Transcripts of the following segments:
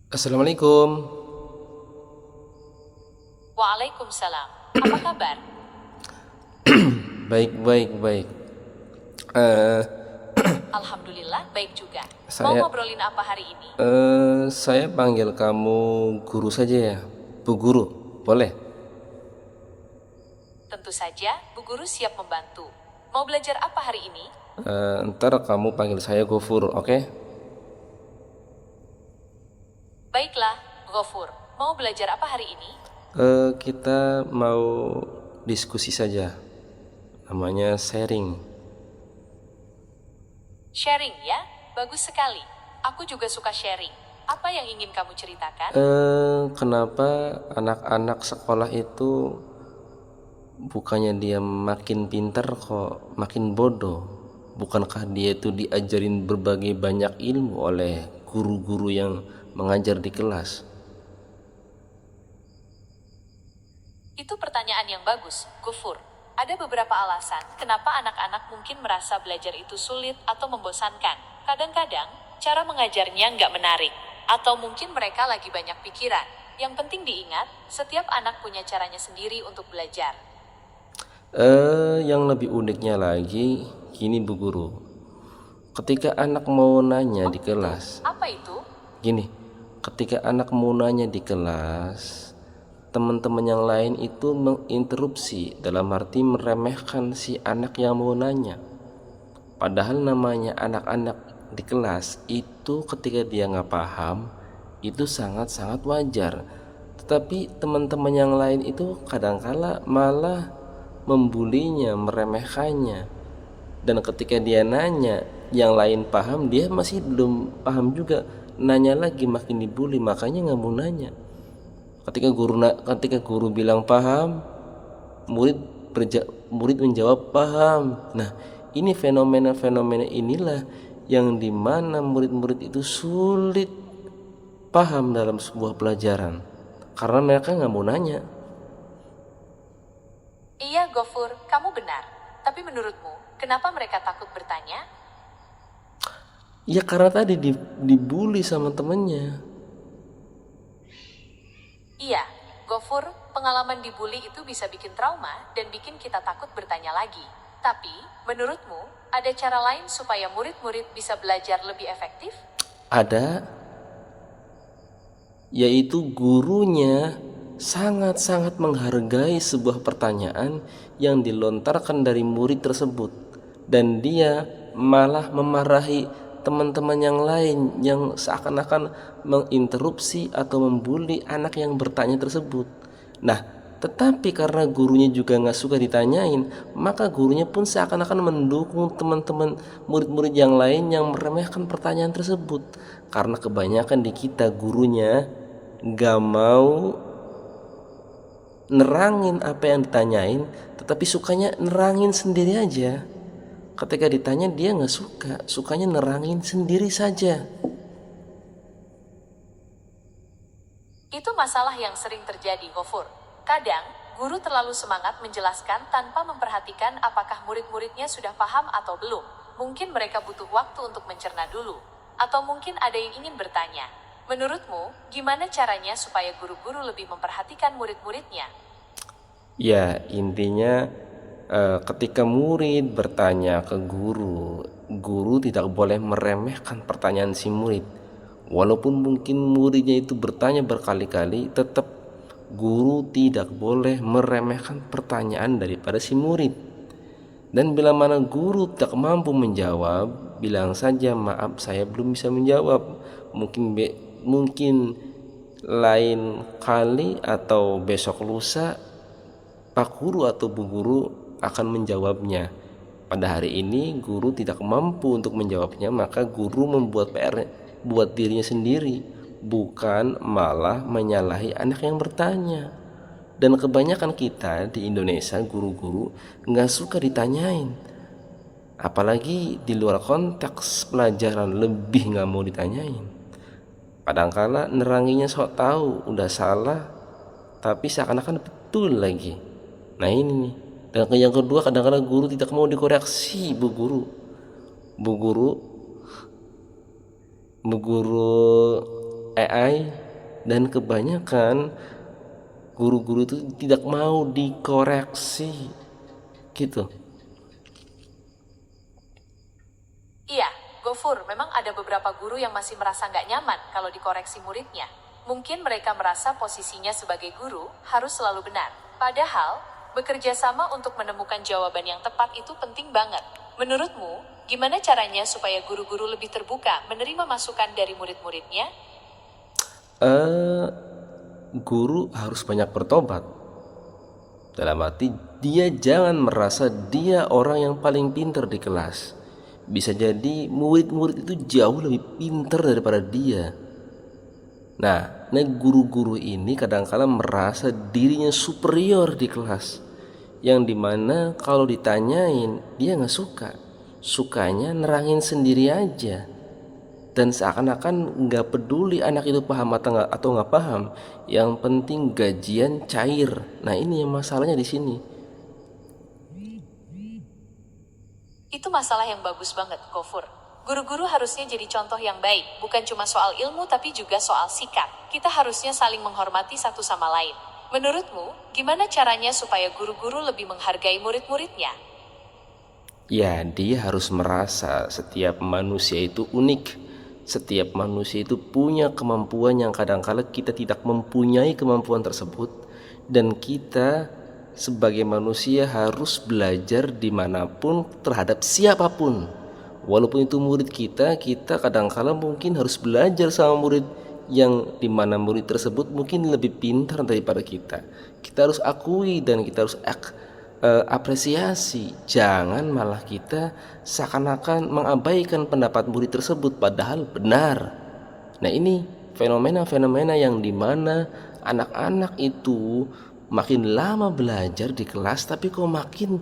Assalamualaikum. Waalaikumsalam. Apa kabar? Baik, baik, baik. Eh, Alhamdulillah, baik juga. Mau saya ngobrolin apa hari ini? saya panggil kamu guru saja ya, Bu Guru. Boleh? Tentu saja, Bu Guru siap membantu. Mau belajar apa hari ini? Ntar kamu panggil saya Gofur, oke? Baiklah, Gofur. Mau belajar apa hari ini? Kita mau diskusi saja. Namanya sharing. Sharing ya? Bagus sekali. Aku juga suka sharing. Apa yang ingin kamu ceritakan? Kenapa anak-anak sekolah itu bukannya dia makin pintar kok makin bodoh? Bukankah dia itu diajarin berbagai banyak ilmu oleh guru-guru yang mengajar di kelas? Itu pertanyaan yang bagus, Gofur. Ada beberapa alasan kenapa anak-anak mungkin merasa belajar itu sulit atau membosankan. Kadang-kadang, cara mengajarnya nggak menarik. Atau mungkin mereka lagi banyak pikiran. Yang penting diingat, setiap anak punya caranya sendiri untuk belajar. Yang lebih uniknya lagi, gini Bu Guru. Ketika anak mau nanya Oh di gitu? kelas, Apa itu? gini, ketika anak mau nanya di kelas, teman-teman yang lain itu menginterupsi dalam arti meremehkan si anak yang mau nanya. Padahal namanya anak-anak di kelas itu ketika dia nggak paham itu sangat-sangat wajar. Tetapi teman-teman yang lain itu kadangkala malah membulinya, meremehkannya. Dan ketika dia nanya, yang lain paham, dia masih belum paham juga. Nanya lagi makin dibully, makanya nggak mau nanya. Ketika guru bilang paham, murid murid menjawab paham. Nah, ini fenomena-fenomena inilah yang dimana murid-murid itu sulit paham dalam sebuah pelajaran karena mereka nggak mau nanya. Iya, Gofur, kamu benar. Tapi menurutmu, kenapa mereka takut bertanya? Ya karena tadi dibully sama temennya. Iya, Gofur, pengalaman dibully itu bisa bikin trauma dan bikin kita takut bertanya lagi. Tapi, menurutmu, ada cara lain supaya murid-murid bisa belajar lebih efektif? Ada, yaitu gurunya sangat-sangat menghargai sebuah pertanyaan yang dilontarkan dari murid tersebut, dan dia malah memarahi teman-teman yang lain yang seakan-akan menginterupsi atau membuli anak yang bertanya tersebut. Nah, tetapi karena gurunya juga nggak suka ditanyain, maka gurunya pun seakan-akan mendukung teman-teman murid-murid yang lain yang meremehkan pertanyaan tersebut. Karena kebanyakan di kita gurunya nggak mau nerangin apa yang ditanyain, tetapi sukanya nerangin sendiri aja. Ketika ditanya dia nggak suka, sukanya nerangin sendiri saja. Itu masalah yang sering terjadi, Gofur. Kadang, guru terlalu semangat menjelaskan tanpa memperhatikan apakah murid-muridnya sudah paham atau belum. Mungkin mereka butuh waktu untuk mencerna dulu. Atau mungkin ada yang ingin bertanya. Menurutmu, gimana caranya supaya guru-guru lebih memperhatikan murid-muridnya? Ya, intinya ketika murid bertanya ke guru, guru tidak boleh meremehkan pertanyaan si murid. Walaupun mungkin muridnya itu bertanya berkali-kali, tetap guru tidak boleh meremehkan pertanyaan daripada si murid. Dan bila mana guru tak mampu menjawab, bilang saja maaf saya belum bisa menjawab. Mungkin lain kali atau besok lusa Pak Guru atau Bu Guru akan menjawabnya. Pada hari ini guru tidak mampu untuk menjawabnya, maka guru membuat PR buat dirinya sendiri, bukan malah menyalahi anak yang bertanya. Dan kebanyakan kita di Indonesia guru-guru nggak suka ditanyain, apalagi di luar konteks pelajaran lebih nggak mau ditanyain. Kadangkala neranginya sok tahu udah salah, tapi seakan-akan betul lagi. Nah ini nih. Dan yang kedua, kadang-kadang guru tidak mau dikoreksi. Bu guru, Bu guru AI, dan kebanyakan guru-guru itu tidak mau dikoreksi gitu. Iya, Gofur, memang ada beberapa guru yang masih merasa nggak nyaman kalau dikoreksi muridnya. Mungkin mereka merasa posisinya sebagai guru harus selalu benar. Padahal, bekerja sama untuk menemukan jawaban yang tepat itu penting banget. Menurutmu, gimana caranya supaya guru-guru lebih terbuka menerima masukan dari murid-muridnya? Guru harus banyak bertobat. Dalam arti dia jangan merasa dia orang yang paling pintar di kelas. Bisa jadi murid-murid itu jauh lebih pintar daripada dia. Nah, guru-guru ini kadang-kadang merasa dirinya superior di kelas, yang dimana kalau ditanyain dia nggak suka, sukanya nerangin sendiri aja, dan seakan-akan nggak peduli anak itu paham atau nggak paham. Yang penting gajian cair. Nah, ini yang masalahnya di sini. Itu masalah yang bagus banget, Gofur. Guru-guru harusnya jadi contoh yang baik, bukan cuma soal ilmu tapi juga soal sikap. Kita harusnya saling menghormati satu sama lain. Menurutmu, gimana caranya supaya guru-guru lebih menghargai murid-muridnya? Ya, dia harus merasa setiap manusia itu unik. Setiap manusia itu punya kemampuan yang kadang-kala kita tidak mempunyai kemampuan tersebut. Dan kita sebagai manusia harus belajar dimanapun terhadap siapapun. Walaupun itu murid kita kadang-kala mungkin harus belajar sama murid yang dimana murid tersebut mungkin lebih pintar daripada kita. Kita harus akui dan kita harus apresiasi. Jangan malah kita seakan-akan mengabaikan pendapat murid tersebut padahal benar. Nah, ini fenomena-fenomena yang dimana anak-anak itu makin lama belajar di kelas tapi kok makin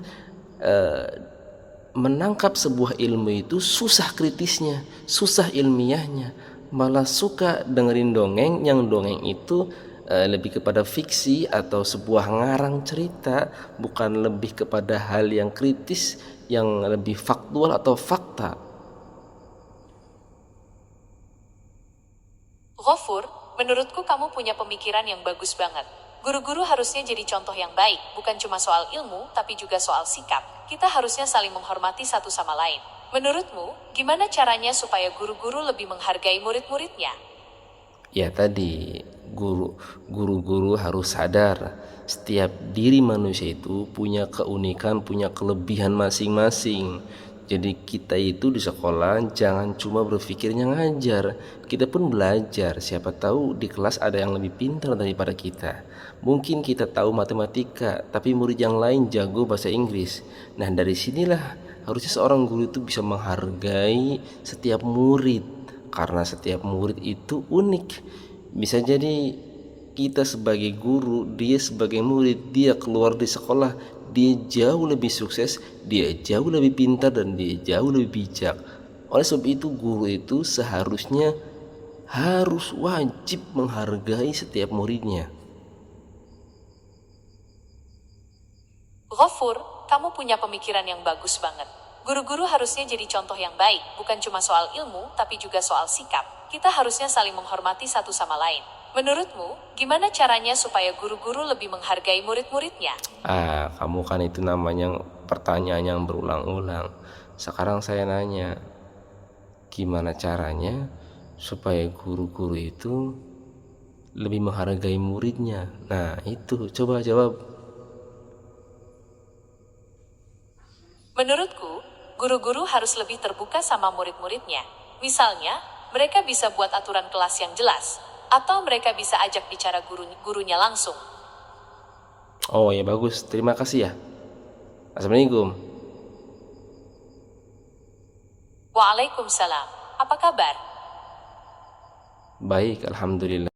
menangkap sebuah ilmu itu susah kritisnya, susah ilmiahnya, malah suka dengerin dongeng yang dongeng itu lebih kepada fiksi atau sebuah ngarang cerita, bukan lebih kepada hal yang kritis, yang lebih faktual atau fakta. Ghafur, menurutku kamu punya pemikiran yang bagus banget. Guru-guru harusnya jadi contoh yang baik, bukan cuma soal ilmu, tapi juga soal sikap. Kita harusnya saling menghormati satu sama lain. Menurutmu, gimana caranya supaya guru-guru lebih menghargai murid-muridnya? Ya tadi, guru-guru harus sadar setiap diri manusia itu punya keunikan, punya kelebihan masing-masing. Jadi kita itu di sekolah jangan cuma berpikirnya ngajar, kita pun belajar. Siapa tahu di kelas ada yang lebih pintar daripada kita. Mungkin kita tahu matematika, tapi murid yang lain jago bahasa Inggris. Nah, dari sinilah harusnya seorang guru itu bisa menghargai setiap murid, karena setiap murid itu unik. Bisa jadi kita sebagai guru, dia sebagai murid, dia keluar di sekolah, dia jauh lebih sukses, dia jauh lebih pintar, dan dia jauh lebih bijak. Oleh sebab itu guru itu seharusnya harus wajib menghargai setiap muridnya. Ghafur, kamu punya pemikiran yang bagus banget. Guru-guru harusnya jadi contoh yang baik, bukan cuma soal ilmu, tapi juga soal sikap. Kita harusnya saling menghormati satu sama lain. Menurutmu, gimana caranya supaya guru-guru lebih menghargai murid-muridnya? Kamu kan itu namanya pertanyaan yang berulang-ulang. Sekarang saya nanya, gimana caranya supaya guru-guru itu lebih menghargai muridnya? Nah, itu coba jawab. Menurutku, guru-guru harus lebih terbuka sama murid-muridnya. Misalnya, mereka bisa buat aturan kelas yang jelas, atau mereka bisa ajak bicara gurunya langsung. Oh ya, bagus, terima kasih ya. Assalamualaikum. Waalaikumsalam. Apa kabar? Baik, alhamdulillah.